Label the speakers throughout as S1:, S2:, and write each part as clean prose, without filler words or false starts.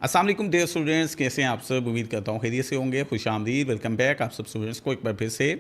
S1: अस्सलाम वालेकुम dear students, कैसे हैं आप सब। उम्मीद करता हूँ खैरियत से होंगे। खुशामदीद, वेलकम बैक आप सब स्टूडेंट्स को एक बार फिर से।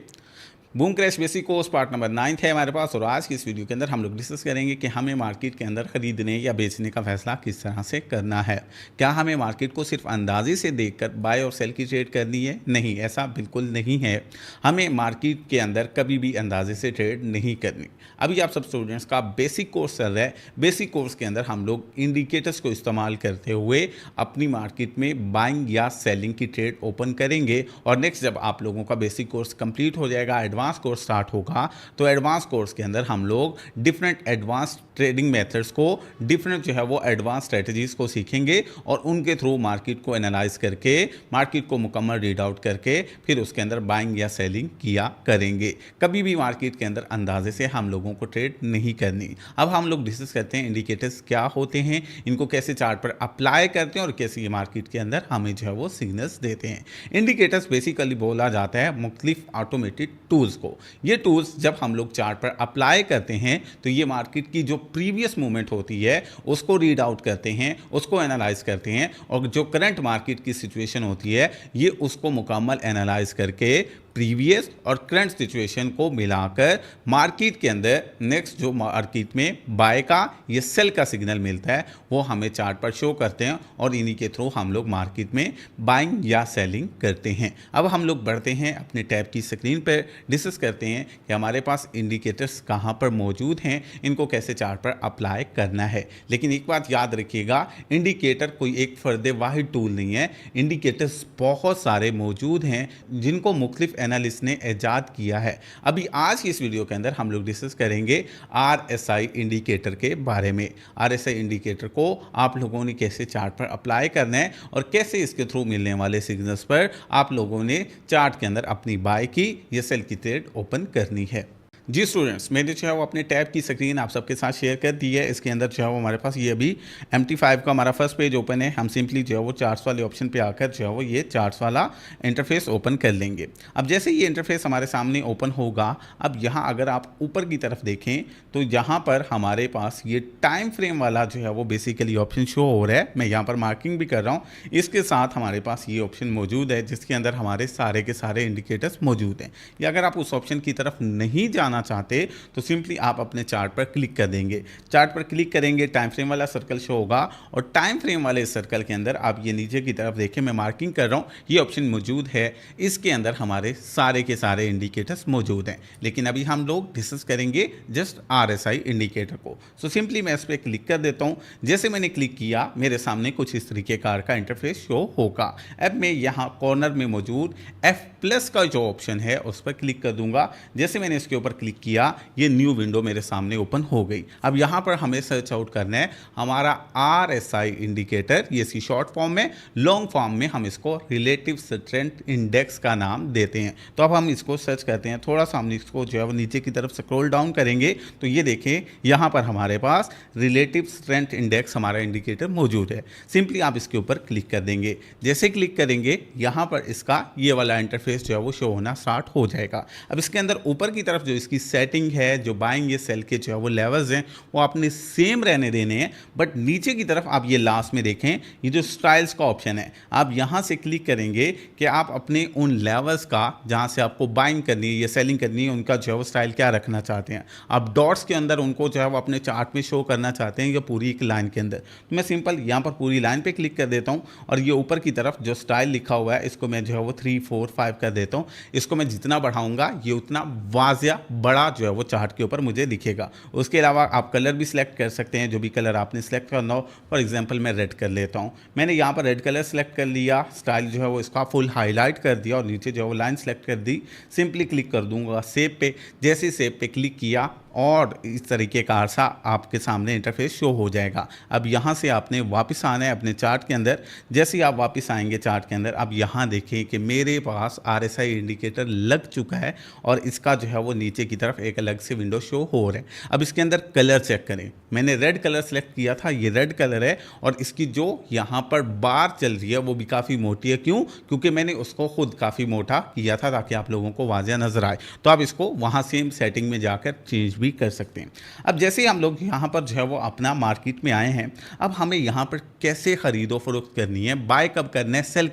S1: Boom crash basic course part number 9 है हमारे पास। और आज की इस वीडियो के अंदर हम लोग डिस्कस करेंगे कि हमें मार्केट के अंदर खरीदने या बेचने का फैसला किस तरह से करना है। क्या हमें मार्केट को सिर्फ अंदाजे से देखकर बाय और सेल की ट्रेड करनी है? नहीं, ऐसा बिल्कुल नहीं है। हमें मार्केट के अंदर कभी भी अंदाजे से ट्रेड नहीं करनी। अभी आप सब स्टूडेंट्स का बेसिक कोर्स चल रहा है। बेसिक कोर्स के अंदर हम लोग इंडिकेटर्स को इस्तेमाल करते हुए अपनी मार्केट में बाइंग या सेलिंग की ट्रेड ओपन करेंगे। और नेक्स्ट जब आप लोगों का बेसिक कोर्स कंप्लीट हो जाएगा, एडवांस कोर्स स्टार्ट होगा, तो एडवांस कोर्स के अंदर हम लोग डिफरेंट एडवांस ट्रेडिंग मेथड्स को, डिफरेंट जो है वो एडवांस स्ट्रेटजीज को सीखेंगे और उनके थ्रू मार्केट को एनालाइज करके, मार्केट को मुकम्मल रीड आउट करके फिर उसके अंदर बाइंग या सेलिंग किया करेंगे। कभी भी मार्केट के अंदर अंदाजे से हम लोगों को ट्रेड नहीं करनी। अब हम लोग डिस्कस करते हैं इंडिकेटर्स क्या होते हैं, इनको कैसे चार्ट पर अप्लाई करते हैं और कैसे ये मार्केट के अंदर हमें जो है वो सिग्नल्स देते हैं। इंडिकेटर्स बेसिकली बोला जाता है मुख्तलिफ ऑटोमेटेड टूल्स को। ये टूल्स जब हम लोग चार्ट पर अप्लाई करते हैं तो ये मार्केट की जो प्रीवियस मूवमेंट होती है उसको रीड आउट करते हैं, उसको एनालाइज करते हैं, और जो करंट मार्केट की सिचुएशन होती है ये उसको मुकम्मल एनालाइज करके प्रीवियस और करंट सिचुएशन को मिलाकर मार्केट के अंदर नेक्स्ट जो मार्केट में बाय का या सेल का सिग्नल मिलता है वो हमें चार्ट पर शो करते हैं और इन्हीं के थ्रू हम लोग मार्केट में बाइंग या सेलिंग करते हैं। अब हम लोग बढ़ते हैं अपने टैब की स्क्रीन पर, डिस्कस करते हैं कि हमारे पास इंडिकेटर्स कहाँ पर मौजूद हैं, इनको कैसे चार्ट पर अप्लाई करना है। लेकिन एक बात याद रखिएगा, इंडिकेटर कोई एक फर्द वाहिद टूल नहीं है। इंडिकेटर्स बहुत सारे मौजूद हैं जिनको मुख्तलिफ एनालिस्ट ने इजाद किया है। अभी आज की इस वीडियो के अंदर हम लोग डिस्कस करेंगे आरएसआई इंडिकेटर के बारे में। आरएसआई इंडिकेटर को आप लोगों ने कैसे चार्ट पर अप्लाई करना है और कैसे इसके थ्रू मिलने वाले सिग्नल्स पर आप लोगों ने चार्ट के अंदर अपनी बाय की या सेल की ट्रेड ओपन करनी है। जी स्टूडेंट्स, मैंने जो है वो अपने टैब की स्क्रीन आप सबके साथ शेयर कर दी है। इसके अंदर जो है वो हमारे पास ये अभी MT5 का हमारा फर्स्ट पेज ओपन है। हम सिंपली जो है वो चार्ट्स वाले ऑप्शन पे आकर जो है वो ये चार्ट्स वाला इंटरफेस ओपन कर लेंगे। अब जैसे ये इंटरफेस हमारे सामने ओपन होगा, अब यहाँ अगर आप ऊपर की तरफ देखें तो यहाँ पर हमारे पास ये टाइम फ्रेम वाला जो है वो बेसिकली ऑप्शन शो हो रहा है। मैं यहाँ पर मार्किंग भी कर रहा हूँ। इसके साथ हमारे पास ये ऑप्शन मौजूद है जिसके अंदर हमारे सारे के सारे इंडिकेटर्स मौजूद हैं। या अगर आप उस ऑप्शन की तरफ नहीं जाना चाहते तो सिंपली आप अपने चार्ट पर क्लिक कर देंगे। चार्ट पर क्लिक करेंगे, टाइम फ्रेम वाला सर्कल शो होगा और टाइम फ्रेम वाले सर्कल के अंदर आप ये नीचे की तरफ देखें, मैं मार्किंग कर रहा हूँ, ये ऑप्शन मौजूद है। इसके अंदर हमारे सारे के सारे इंडिकेटर्स मौजूद हैं। लेकिन अभी हम लोग डिस्कस करेंगे जस्ट आरएसआई इंडिकेटर को। सो सिंपली मैं इस पर क्लिक कर देता हूँ। जैसे मैंने क्लिक किया मेरे सामने कुछ इस तरीके का इंटरफेस शो होगा। अब मैं यहाँ कॉर्नर में मौजूद F+ का जो ऑप्शन है उस पर क्लिक कर दूंगा। जैसे मैंने इसके ऊपर क्लिक किया ये न्यू विंडो मेरे सामने ओपन हो गई। अब यहां पर हमें सर्च आउट करना है हमारा आरएसआई इंडिकेटर। ये सी शॉर्ट फॉर्म में, लॉन्ग फॉर्म में हम इसको रिलेटिव स्ट्रेंथ इंडेक्स का नाम देते हैं। तो अब हम इसको सर्च करते हैं। थोड़ा सा हम इसको जो है वो नीचे की तरफ स्क्रॉल डाउन करेंगे तो ये देखें यहां पर हमारे पास रिलेटिव स्ट्रेंथ इंडेक्स हमारा इंडिकेटर मौजूद है। सिंपली आप इसके ऊपर क्लिक कर देंगे। जैसे क्लिक करेंगे यहां पर इसका ये वाला इंटरफेस जो है वो शो होना स्टार्ट हो जाएगा। अब इसके अंदर ऊपर की तरफ जो इसकी सेटिंग है, जो बाइंग या सेल के जो है वो लेवल्स हैं वो आपने सेम रहने देने हैं। बट नीचे की तरफ आप ये लास्ट में देखें, ये जो स्टाइल्स का ऑप्शन है, आप यहां से क्लिक करेंगे कि आप अपने उन लेवल्स का जहां से आपको बाइंग करनी है या सेलिंग करनी है उनका जो है वो स्टाइल क्या रखना चाहते हैं। आप डॉट्स के अंदर उनको जो है वो अपने चार्ट में शो करना चाहते हैं या पूरी एक लाइन के अंदर, तो मैं सिंपल यहां पर पूरी लाइन पे क्लिक कर देता हूं और ये ऊपर की तरफ जो स्टाइल लिखा हुआ है इसको मैं जो है वो 3, 4, 5 कर देता हूं। इसको मैं जितना बढ़ाऊंगा ये उतना वाजिया बड़ा जो है वो चार्ट के ऊपर मुझे दिखेगा। उसके अलावा आप कलर भी सिलेक्ट कर सकते हैं, जो भी कलर आपने सिलेक्ट करना हो। फॉर एग्जांपल मैं रेड कर लेता हूं। मैंने यहाँ पर रेड कलर सिलेक्ट कर लिया, स्टाइल जो है वो इसका फुल हाईलाइट कर दिया और नीचे जो है वो लाइन सेलेक्ट कर दी। सिंपली क्लिक कर दूंगा सेव पे। जैसे सेव पे क्लिक किया और इस तरीके का सा आपके सामने इंटरफेस शो हो जाएगा। अब यहाँ से आपने वापस आना है अपने चार्ट के अंदर। जैसे ही आप वापस आएंगे चार्ट के अंदर, अब यहाँ देखें कि मेरे पास आरएसआई इंडिकेटर लग चुका है और इसका जो है वो नीचे की तरफ एक अलग से विंडो शो हो रहा है। अब इसके अंदर कलर चेक करें, मैंने रेड कलर सेलेक्ट किया था, ये रेड कलर है और इसकी जो यहाँ पर बार चल रही है वो भी काफ़ी मोटी है। क्यों? क्योंकि मैंने उसको खुद काफ़ी मोटा किया था ताकि आप लोगों को वाज़िया नजर आए। तो आप इसको वहाँ सेम सेटिंग में जाकर चेंज भी कर सकते हैं। अब जैसे ही हम लोग यहाँ पर जो है वो अपना मार्केट में आए हैं, अब हमें यहाँ पर कैसे ख़रीदो फरोख्त करनी है, बाय कब करना है, सेल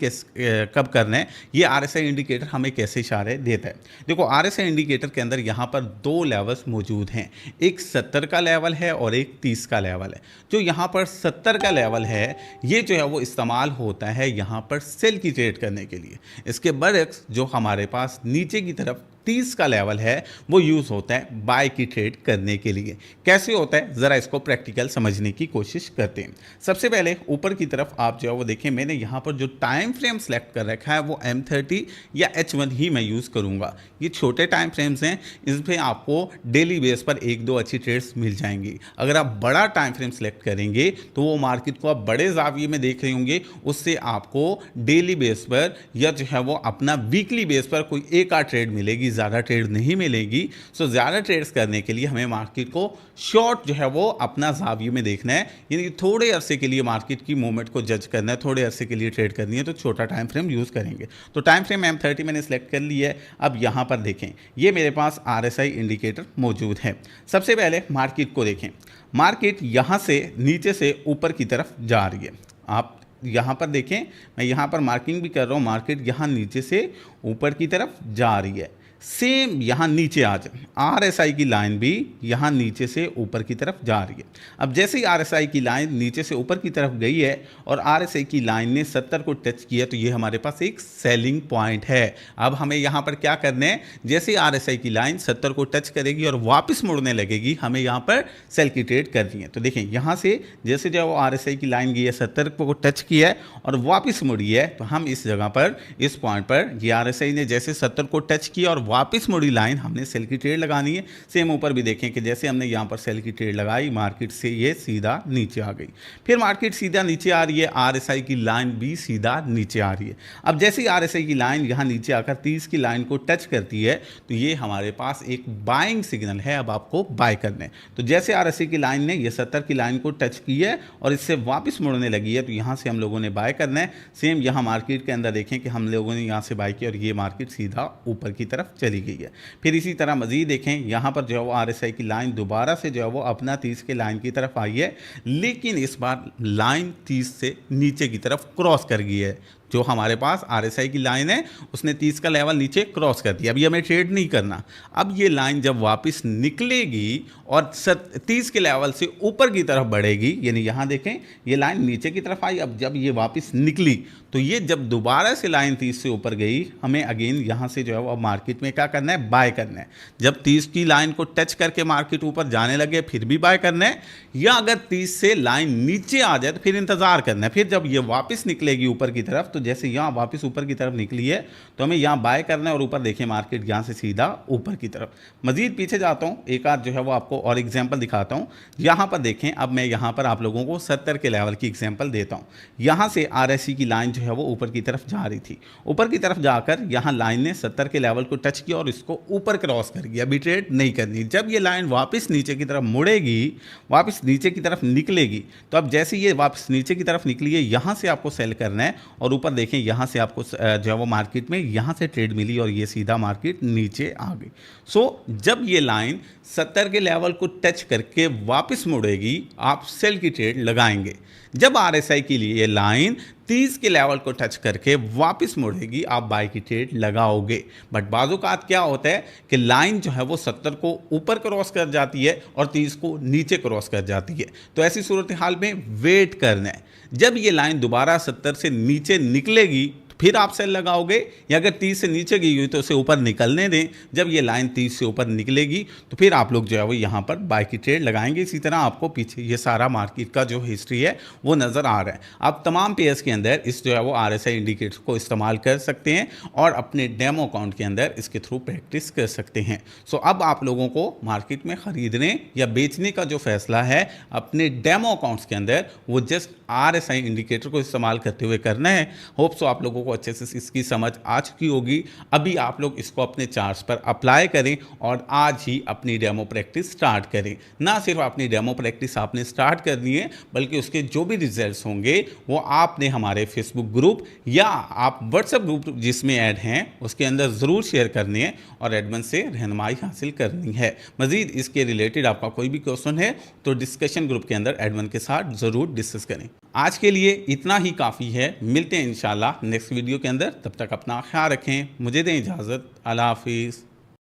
S1: कब करना है, ये RSI इंडिकेटर हमें कैसे इशारे देता है। देखो RSI इंडिकेटर के अंदर यहाँ पर दो लेवल्स मौजूद हैं, एक 70 का लेवल है और एक 30 का लेवल है। जो यहाँ पर 70 का लेवल है ये जो है वो इस्तेमाल होता है यहाँ पर सेल की ट्रेड करने के लिए। इसके बरक्स जो हमारे पास नीचे की तरफ 30 का लेवल है वो यूज़ होता है बाय की ट्रेड करने के लिए। कैसे होता है ज़रा इसको प्रैक्टिकल समझने की कोशिश करते हैं। सबसे पहले ऊपर की तरफ आप जो है वो देखें, मैंने यहाँ पर जो टाइम फ्रेम सेलेक्ट कर रखा है वो M30 या H1 ही मैं यूज़ करूँगा। ये छोटे टाइम फ्रेम्स हैं, इस पर आपको डेली बेस पर एक दो अच्छी ट्रेड्स मिल जाएंगी। अगर आप बड़ा टाइम फ्रेम सेलेक्ट करेंगे तो वो मार्केट को आप बड़े जाविये में देख रहे होंगे, उससे आपको डेली बेस पर या जो है वो अपना वीकली बेस पर कोई एक आध ट्रेड मिलेगी, ज़्यादा ट्रेड नहीं मिलेगी। सो ज़्यादा ट्रेड्स करने के लिए हमें मार्केट को शॉर्ट जो है वो अपना जाविये में देखना है, यानी थोड़े अरसे के लिए मार्केट की मूवमेंट को जज करना है, थोड़े अरसे के लिए ट्रेड करनी है तो छोटा टाइम फ्रेम यूज़ करेंगे। तो टाइम फ्रेम M30 मैंने सेलेक्ट कर लिया है। अब यहाँ पर देखें, ये मेरे पास RSI इंडिकेटर मौजूद है। सबसे पहले मार्केट को देखें, मार्केट यहाँ से नीचे से ऊपर की तरफ जा रही है। आप यहाँ पर देखें, मैं यहाँ पर मार्किंग भी कर रहा हूँ, मार्केट यहाँ नीचे से ऊपर की तरफ जा रही है। सेम यहाँ नीचे आ जाए, RSI की लाइन भी यहाँ नीचे से ऊपर की तरफ जा रही है। अब जैसे ही RSI की लाइन नीचे से ऊपर की तरफ गई है और RSI की लाइन ने 70 को टच किया तो ये हमारे पास एक सेलिंग पॉइंट है। अब हमें यहाँ पर क्या करना है, जैसे RSI की लाइन 70 को टच करेगी और वापस मुड़ने लगेगी, हमें यहाँ पर सेल की ट्रेड करनी है। तो देखें यहाँ से जैसे जो RSI की लाइन गई है 70 को टच किया है और वापस मुड़ी है, तो हम इस जगह पर इस पॉइंट पर ये RSI ने जैसे 70 को टच किया और वापस मुड़ी लाइन हमने सेल की ट्रेड लगानी है। सेम ऊपर भी देखें कि जैसे हमने यहाँ पर सेल की ट्रेड लगाई, मार्केट से ये सीधा नीचे आ गई। फिर मार्केट सीधा नीचे आ रही है, RSI की लाइन भी सीधा नीचे आ रही है। अब जैसे ही RSI की लाइन यहाँ नीचे आकर 30 की लाइन को टच करती है तो ये हमारे पास एक बाइंग सिग्नल है, अब आपको बाय करना है। तो जैसे RSI की लाइन ने ये 70 की लाइन को टच की है और इससे वापस मुड़ने लगी है तो यहाँ से हम लोगों ने बाय करना है। सेम यहाँ मार्केट के अंदर देखें कि हम लोगों ने यहाँ से बाय किया और ये मार्केट सीधा ऊपर की तरफ चली गई है। फिर इसी तरह मजीद देखें, यहाँ पर जो है वो RSI की लाइन दोबारा से जो है वो अपना 30 के लाइन की तरफ आई है, लेकिन इस बार लाइन 30 से नीचे की तरफ क्रॉस कर गई है। जो हमारे पास RSI की लाइन है उसने 30 का लेवल नीचे क्रॉस कर दिया। अभी हमें ट्रेड नहीं करना। अब ये लाइन जब वापस निकलेगी और 30 के लेवल से ऊपर की तरफ बढ़ेगी, यानी यहाँ देखें ये लाइन नीचे की तरफ आई, अब जब ये वापस निकली तो ये जब दोबारा से लाइन 30 से ऊपर गई, हमें अगेन यहाँ से जो है वो मार्केट में क्या करना है, बाय करना है। जब 30 की लाइन को टच करके मार्केट ऊपर जाने लगे फिर भी बाय करना है, या अगर 30 से लाइन नीचे आ जाए तो फिर इंतज़ार करना है। फिर जब ये वापस निकलेगी ऊपर की तरफ, तो जैसे यहाँ वापस ऊपर की तरफ निकली है तो हमें यहाँ बाय करना है और ऊपर देखें मार्केट यहाँ से सीधा ऊपर की तरफ। मजीद पीछे जाता हूँ, एक आध जो है वो आपको और एग्जाम्पल दिखाता हूँ। यहाँ पर देखें, अब मैं यहाँ पर आप लोगों को 70 के लेवल की एग्जाम्पल देता हूँ। यहाँ से RSI की लाइन जो है वो ऊपर की तरफ जा रही थी, ऊपर की तरफ जाकर यहाँ लाइन ने 70 के लेवल को टच किया और इसको ऊपर क्रॉस कर गया। अभी ट्रेड नहीं करनी। जब ये लाइन वापस नीचे की तरफ मुड़ेगी, वापस नीचे की तरफ निकलेगी, तो अब जैसे ये वापस नीचे की तरफ निकली है यहाँ से आपको सेल करना है और ऊपर देखें यहाँ से आपको जो है वो मार्केट में यहाँ से ट्रेड मिली और ये सीधा मार्केट नीचे आ गई। सो जब ये लाइन 70 के लेवल को टच करके वापस मुड़ेगी, आप सेल की ट्रेड लगाएंगे। जब RSI के लिए ये लाइन 30 के लेवल को टच करके वापस मुड़ेगी, आप बाय की ट्रेड लगाओगे। बट बाज़-औक़ात क्या होता है कि लाइन जो है वो 70 को ऊपर क्रॉस कर जाती है और 30 को नीचे क्रॉस कर जाती है। तो ऐसी सूरत हाल में वेट करना है। जब ये लाइन दोबारा 70 से नीचे निकलेगी फिर आप सेल लगाओगे, या अगर 30 से नीचे गई हुई तो उसे ऊपर निकलने दें। जब ये लाइन 30 से ऊपर निकलेगी तो फिर आप लोग जो है वो यहाँ पर बाय की ट्रेड लगाएंगे। इसी तरह आपको पीछे ये सारा मार्केट का जो हिस्ट्री है वो नज़र आ रहा है। आप तमाम पेयर्स के अंदर इस जो है वो RSI इंडिकेटर को इस्तेमाल कर सकते हैं और अपने डेमो अकाउंट के अंदर इसके थ्रू प्रैक्टिस कर सकते हैं। सो अब आप लोगों को मार्केट में ख़रीदने या बेचने का जो फैसला है अपने डेमो अकाउंट्स के अंदर वो जस्ट RSI इंडिकेटर को इस्तेमाल करते हुए करना है। होप सो आप लोगों को को अच्छे से इसकी समझ आ चुकी होगी। अभी आप लोग इसको अपने चार्ट्स पर अप्लाई करें और आज ही अपनी डेमो प्रैक्टिस स्टार्ट करें। ना सिर्फ अपनी डेमो प्रैक्टिस आपने स्टार्ट करनी है, बल्कि उसके जो भी रिजल्ट्स होंगे वो आपने हमारे फेसबुक ग्रुप या आप व्हाट्सएप ग्रुप जिसमें ऐड हैं उसके अंदर ज़रूर शेयर करनी है और एडमिन से रहनुमाई हासिल करनी है। मज़ीद इसके रिलेटेड आपका कोई भी क्वेश्चन है तो डिस्कशन ग्रुप के अंदर एडमिन के साथ ज़रूर डिस्कस करें। आज के लिए इतना ही काफ़ी है। मिलते हैं इंशाल्लाह नेक्स्ट वीडियो के अंदर। तब तक अपना ख्याल रखें। मुझे दें इजाज़त। अल्लाह हाफिज़।